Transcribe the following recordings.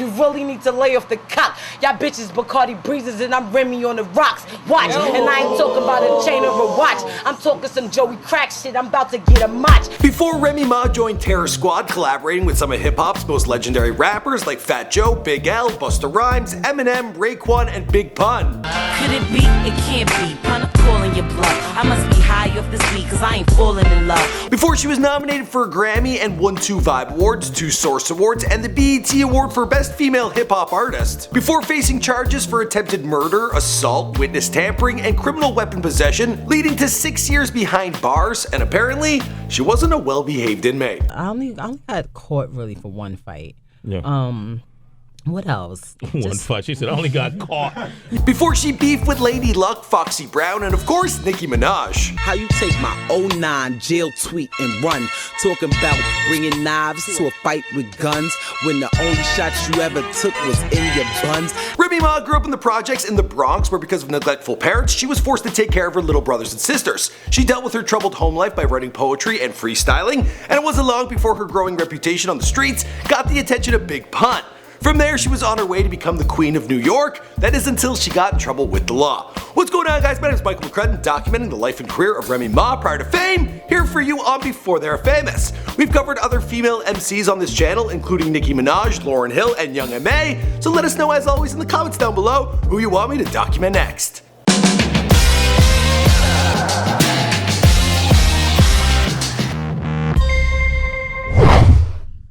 You really need to lay off the cock. Y'all bitches Bacardi breezes and I'm Remy on the rocks. Watch, and I ain't talking about a chain or a watch. I'm talking some Joey Crack shit. I'm about to get a match. Before Remy Ma joined Terror Squad, collaborating with some of hip-hop's most legendary rappers like Fat Joe, Big L, Busta Rhymes, Eminem, Raekwon, and Big Pun. Could it be? It can't be. Pun, I'm calling your bluff. I must be high off this beat cause I ain't falling in love. Before she was nominated for a Grammy and won 2 Vibe Awards, 2 Source Awards, and the BET Award for Best Female Hip-Hop Artist. Before facing charges for attempted murder, assault, witness tampering, and criminal weapon possession, leading to 6 years behind bars, and apparently, she wasn't a well-behaved inmate. I only got caught really for one fight. Yeah. What else? One fight. She said, I only got caught. Before she beefed with Lady Luck, Foxy Brown, and of course, Nicki Minaj. How you take my 09 jail tweet and run, talking about bringing knives to a fight with guns when the only shots you ever took was in your buns. Remy Ma grew up in the projects in the Bronx where because of neglectful parents, she was forced to take care of her little brothers and sisters. She dealt with her troubled home life by writing poetry and freestyling, and it wasn't long before her growing reputation on the streets got the attention of Big Pun. From there, she was on her way to become the Queen of New York. That is until she got in trouble with the law. What's going on, guys? My name is Michael McCrudden, documenting the life and career of Remy Ma prior to fame, here for you on Before They're Famous. We've covered other female MCs on this channel, including Nicki Minaj, Lauryn Hill, and Young M.A. So let us know, as always, in the comments down below who you want me to document next.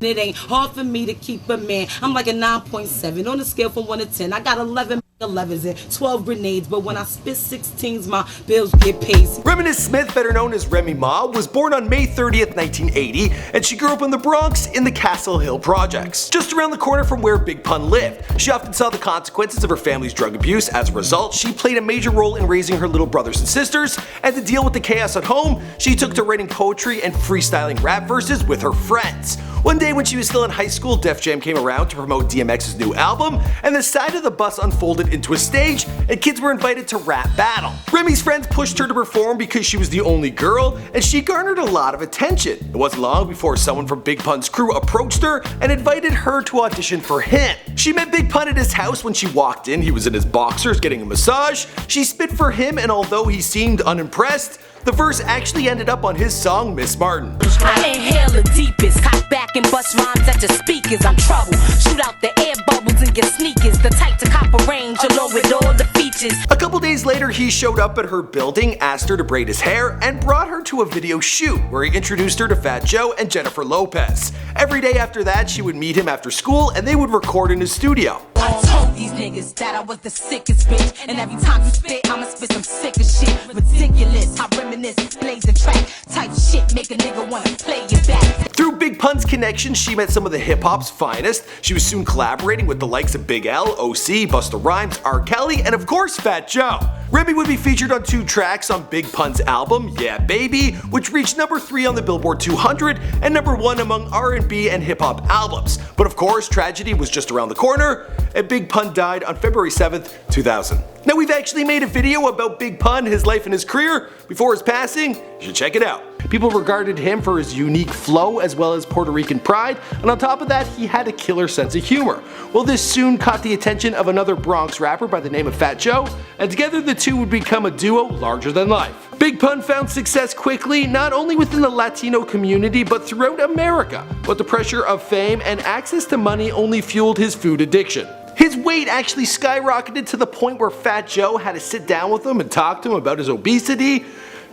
It ain't hard for me to keep a man. I'm like a 9.7 on a scale from 1 to 10. I got 11 11s and 12 grenades, but when I spit 16s, my bills get paid. Reminisce Smith, better known as Remy Ma, was born on May 30th, 1980, and she grew up in the Bronx in the Castle Hill projects, just around the corner from where Big Pun lived. She often saw the consequences of her family's drug abuse. As a result, she played a major role in raising her little brothers and sisters, and to deal with the chaos at home, she took to writing poetry and freestyling rap verses with her friends. One day when she was still in high school, Def Jam came around to promote DMX's new album, and the side of the bus unfolded into a stage, and kids were invited to rap battle. Remy's friends pushed her to perform because she was the only girl, and she garnered a lot of attention. It wasn't long before someone from Big Pun's crew approached her and invited her to audition for him. She met Big Pun at his house. When she walked in, he was in his boxers getting a massage. She spit for him, and although he seemed unimpressed, the verse actually ended up on his song, Miss Martin. I inhale the deepest, cock back and bust rhymes at your speakers. I'm trouble, shoot out the air bubbles in your sneakers. The type to cop a range along with all the features. A couple days later, he showed up at her building, asked her to braid his hair, and brought her to a video shoot where he introduced her to Fat Joe and Jennifer Lopez. Every day after that, she would meet him after school and they would record in his studio. I told these niggas that I was the sickest bitch, and every time you spit, I'ma spit some sicker shit. Ridiculous, I reminisce, blazing track, type shit, make a nigga wanna play you back. Through Big Pun's connections, she met some of the hip-hop's finest. She was soon collaborating with the likes of Big L, OC, Busta Rhymes, R. Kelly, and of course Fat Joe. Remy would be featured on 2 tracks on Big Pun's album, Yeah Baby, which reached number 3 on the Billboard 200 and number 1 among R&B and hip-hop albums. But of course, tragedy was just around the corner, and Big Pun died on February 7th, 2000. Now, we've actually made a video about Big Pun, his life and his career before his passing. You should check it out. People regarded him for his unique flow as well as Puerto Rican pride, and on top of that, he had a killer sense of humor. Well, this soon caught the attention of another Bronx rapper by the name of Fat Joe, and together the two would become a duo larger than life. Big Pun found success quickly, not only within the Latino community, but throughout America. But the pressure of fame and access to money only fueled his food addiction. His weight actually skyrocketed to the point where Fat Joe had to sit down with him and talk to him about his obesity.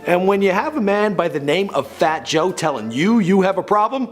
And when you have a man by the name of Fat Joe telling you have a problem,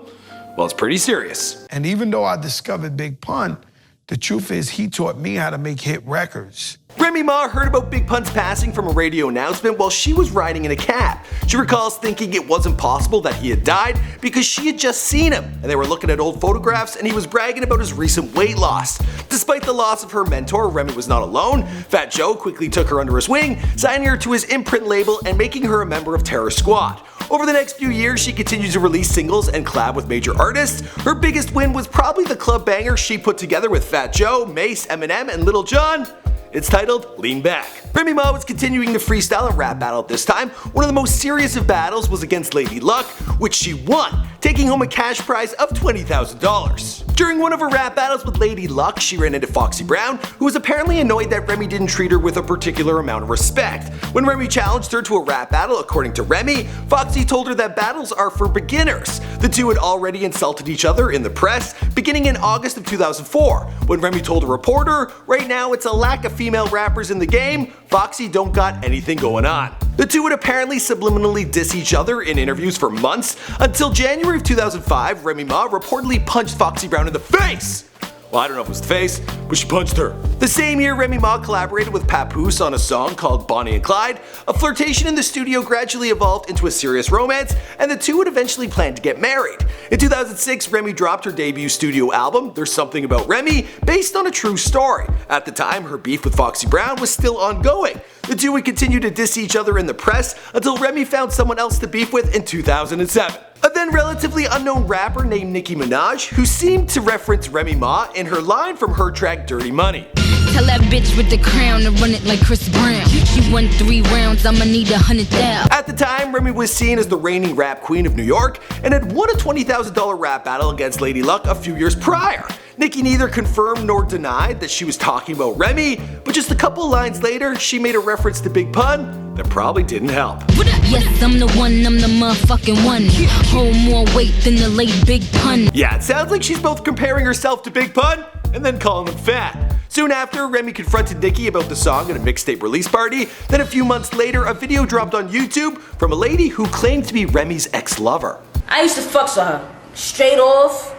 well, it's pretty serious. And even though I discovered Big Pun, the truth is he taught me how to make hit records. Remy Ma heard about Big Pun's passing from a radio announcement while she was riding in a cab. She recalls thinking it wasn't possible that he had died because she had just seen him, and they were looking at old photographs and he was bragging about his recent weight loss. Despite the loss of her mentor, Remy was not alone. Fat Joe quickly took her under his wing, signing her to his imprint label and making her a member of Terror Squad. Over the next few years, she continued to release singles and collab with major artists. Her biggest win was probably the club banger she put together with Fat Joe, Mace, Eminem, and Lil Jon. It's titled Lean Back. Remy Ma was continuing the freestyle and rap battle at this time. One of the most serious of battles was against Lady Luck, which she won, taking home a cash prize of $20,000. During one of her rap battles with Lady Luck, she ran into Foxy Brown, who was apparently annoyed that Remy didn't treat her with a particular amount of respect. When Remy challenged her to a rap battle, according to Remy, Foxy told her that battles are for beginners. The two had already insulted each other in the press, beginning in August of 2004, when Remy told a reporter, "Right now it's a lack of female rappers in the game, Foxy don't got anything going on." The two would apparently subliminally diss each other in interviews for months, until January of 2005, Remy Ma reportedly punched Foxy Brown in the face. Well, I don't know if it was the face, but she punched her. The same year, Remy Ma collaborated with Papoose on a song called Bonnie and Clyde. A flirtation in the studio gradually evolved into a serious romance, and the two would eventually plan to get married. In 2006, Remy dropped her debut studio album, There's Something About Remy, based on a true story. At the time, her beef with Foxy Brown was still ongoing. The two would continue to diss each other in the press until Remy found someone else to beef with in 2007. A then relatively unknown rapper named Nicki Minaj, who seemed to reference Remy Ma in her line from her track Dirty Money. Tell that bitch with the crown to run it like Chris Brown. She won 3 rounds, I'ma need 100,000. At the time, Remy was seen as the reigning rap queen of New York and had won a $20,000 rap battle against Lady Luck a few years prior. Nicki neither confirmed nor denied that she was talking about Remy, but just a couple lines later, she made a reference to Big Pun that probably didn't help. Yes, I'm the one, I'm the motherfucking one. Hold more weight than the late Big Pun. Yeah, it sounds like she's both comparing herself to Big Pun and then calling him fat. Soon after, Remy confronted Nicki about the song at a mixtape release party. Then a few months later, a video dropped on YouTube from a lady who claimed to be Remy's ex-lover. I used to fuck with her. Straight off.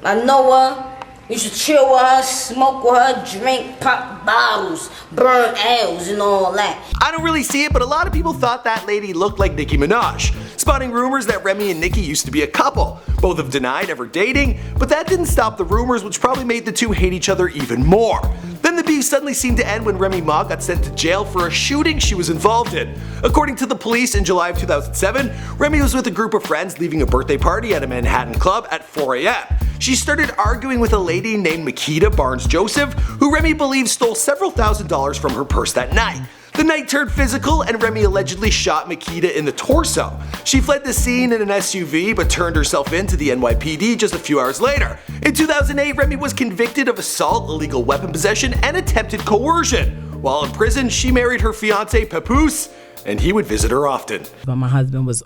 I know her. Used to chill with her, smoke with her, drink, pop bottles, burn L's and all that. I don't really see it, but a lot of people thought that lady looked like Nicki Minaj, spawning rumors that Remy and Nicki used to be a couple. Both have denied ever dating, but that didn't stop the rumors, which probably made the two hate each other even more. Then the beef suddenly seemed to end when Remy Ma got sent to jail for a shooting she was involved in. According to the police, in July of 2007, Remy was with a group of friends leaving a birthday party at a Manhattan club at 4 a.m. She started arguing with a lady named Makita Barnes-Joseph, who Remy believes stole several $1,000s from her purse that night. The night turned physical and Remy allegedly shot Makita in the torso. She fled the scene in an SUV but turned herself in to the NYPD just a few hours later. In 2008, Remy was convicted of assault, illegal weapon possession, and attempted coercion. While in prison, she married her fiancé Papoose, and he would visit her often. But my husband was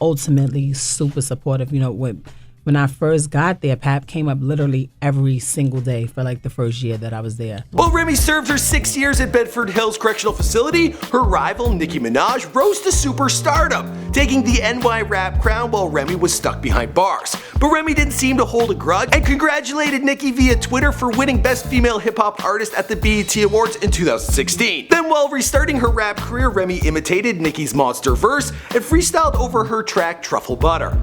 ultimately super supportive. You know, when I first got there, Pap came up literally every single day for like the first year that I was there. While Remy served her 6 years at Bedford Hills Correctional Facility, her rival Nicki Minaj rose to superstardom, taking the NY rap crown while Remy was stuck behind bars. But Remy didn't seem to hold a grudge and congratulated Nicki via Twitter for winning Best Female Hip Hop Artist at the BET Awards in 2016. Then while restarting her rap career, Remy imitated Nicki's monster verse and freestyled over her track Truffle Butter.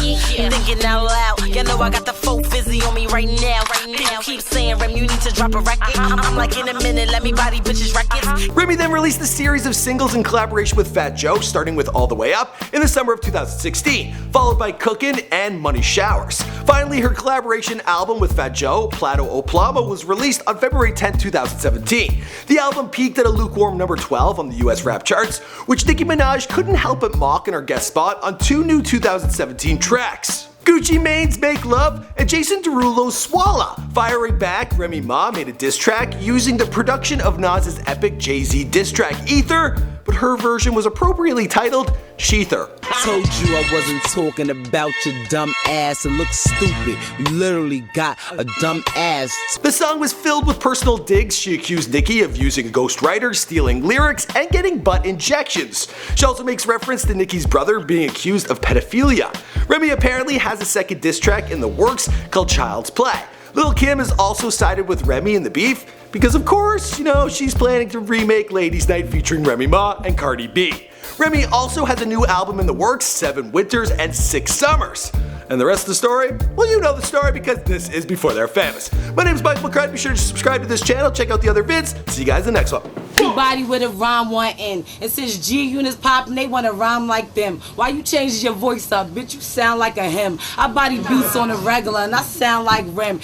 Thinking out loud, you know I got the full fizzy on me right now. People keep saying, Rem, you need to drop a record. I'm like, in a minute, let me body bitches records. Remy then released a series of singles in collaboration with Fat Joe, starting with All the Way Up in the summer of 2016, followed by Cookin' and Money Showers. Finally, her collaboration album with Fat Joe, Plato O Plama, was released on February 10, 2017. The album peaked at a lukewarm number 12 on the US rap charts, which Nicki Minaj couldn't help but mock in her guest spot on 2 new 2017 tracks. Gucci Mane's Make Love and Jason Derulo's Swalla. Firing back, Remy Ma made a diss track using the production of Nas's epic Jay-Z diss track Ether, but her version was appropriately titled Sheether. Told you I wasn't talking about your dumb ass. It looks stupid. You literally got a dumb ass. The song was filled with personal digs. She accused Nicki of using a ghostwriter, stealing lyrics, and getting butt injections. She also makes reference to Nicki's brother being accused of pedophilia. Remy apparently has a second diss track in the works called Child's Play. Lil' Kim has also sided with Remy in the beef because, of course, she's planning to remake Ladies Night featuring Remy Ma and Cardi B. Remy also has a new album in the works, 7 Winters and 6 Summers. And the rest of the story? Well, you know the story because this is Before They're Famous. My name is Michael McCrudden. Be sure to subscribe to this channel, check out the other vids. See you guys in the next one. Everybody with a rhyme one end. And since G Units poppin', they wanna rhyme like them. Why you changing your voice up? Bitch, you sound like a him. I body beats on a regular and I sound like Rem.